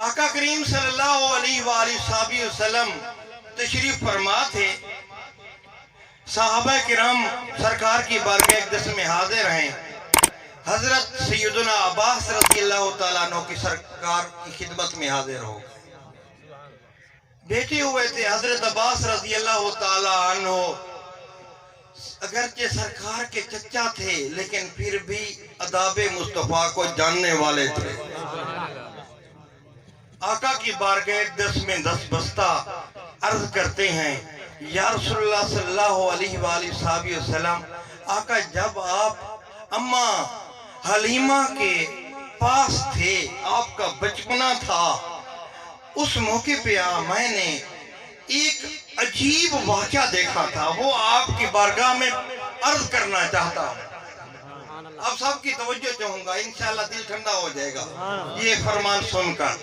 آقا کریم صلی اللہ علیہ وآلہ وسلم تشریف فرما تھے. صحابہ کرام سرکار کی بارگاہ اقدس میں حاضر ہیں. حضرت سیدنا عباس رضی اللہ تعالیٰ عنہ کی سرکار کی خدمت میں حاضر ہو بیٹھے ہوئے تھے. حضرت عباس رضی اللہ تعالیٰ عنہ اگرچہ سرکار کے چچا تھے لیکن پھر بھی آداب مصطفیٰ کو جاننے والے تھے. آقا کی بارگاہ اقدس میں دست بستہ عرض کرتے ہیں یا رسول اللہ صلی اللہ علیہ وآلہ وسلم، آقا جب آپ اماں حلیمہ کے پاس تھے، آپ کا بچپنا تھا، اس موقع پہ میں نے ایک عجیب واقعہ دیکھا تھا، وہ آپ کی بارگاہ میں عرض کرنا چاہتا ہوں. آپ سب کی توجہ چاہوں گا، انشاءاللہ دل ٹھنڈا ہو جائے گا یہ فرمان سن کر.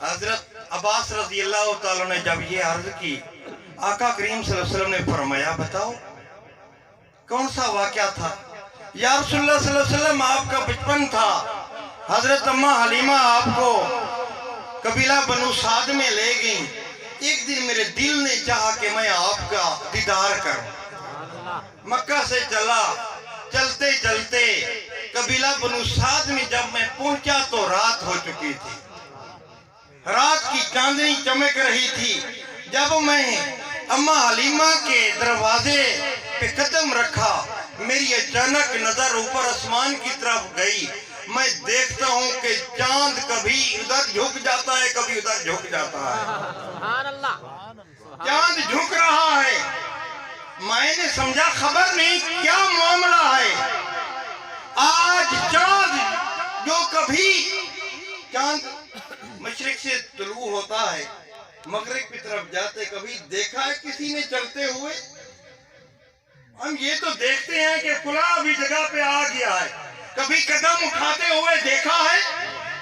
حضرت عباس رضی اللہ تعالیٰ نے جب یہ عرض کی، آقا کریم صلی اللہ علیہ وسلم نے فرمایا بتاؤ کون سا واقعہ تھا؟ یا رسول اللہ صلی اللہ علیہ وسلم آپ کا بچپن تھا، حضرت اماں حلیمہ آپ کو قبیلہ بنو سعد میں لے گئیں. ایک دن میرے دل نے چاہا کہ میں آپ کا دیدار کروں. مکہ سے چلتے چلتے قبیلہ بنو سعد میں جب میں پہنچا تو رات ہو چکی تھی. رات کی چاندنی چمک رہی تھی. جب میں اماں حلیمہ کے دروازے پہ قدم رکھا، میری اچانک نظر اوپر آسمان کی طرف گئی. میں دیکھتا ہوں کہ چاند کبھی ادھر جھک جاتا ہے کبھی ادھر جھک جاتا ہے. چاند جھک رہا ہے. میں نے سمجھا خبر نہیں کیا معاملہ ہے. آج چاند جو کبھی چاند مشرق سے طلوع ہوتا ہے مغرب کی طرف جاتے، کبھی دیکھا ہے کسی نے چلتے ہوئے؟ ہم یہ تو دیکھتے ہیں کہ فلاں بھی جگہ پہ آ گیا ہے. کبھی قدم اٹھاتے ہوئے دیکھا ہے،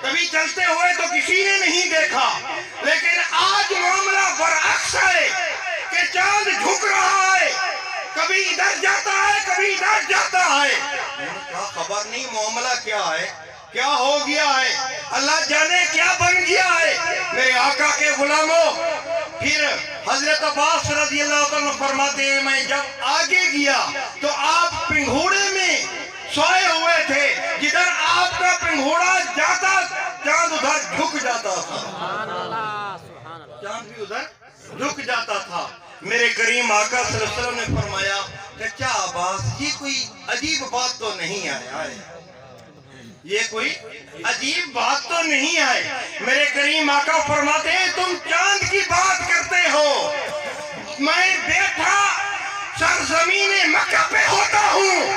کبھی چلتے ہوئے تو کسی نے نہیں دیکھا. لیکن آج معاملہ برعکس ہے کہ چاند جھک رہا ہے، کبھی ادھر جاتا ہے کبھی ادھر جاتا ہے. خبر نہیں معاملہ کیا ہے، کیا ہو گیا ہے، اللہ جانے کیا بن گیا ہے. میرے آقا کے غلاموں، پھر حضرت عباس رضی اللہ عنہ فرماتے ہیں میں جب آگے گیا تو آپ پنگھوڑے میں سوئے ہوئے تھے. جدھر آپ کا پنگھوڑا جاتا چاند ادھر جھک جاتا تھا. چاند بھی ادھر جھک جاتا تھا. میرے کریم آقا صلی اللہ علیہ وسلم نے فرمایا چچا عباس یہ کوئی عجیب بات تو نہیں ہے، یہ کوئی عجیب بات تو نہیں ہے. میرے کریم آقا فرماتے ہیں تم چاند کی بات کرتے ہو، میں بیٹھا سرزمین مکہ پہ ہوتا ہوں،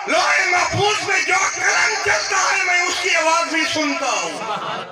لوح محفوظ میں جو قلم چلتا ہے میں اس کی آواز بھی سنتا ہوں.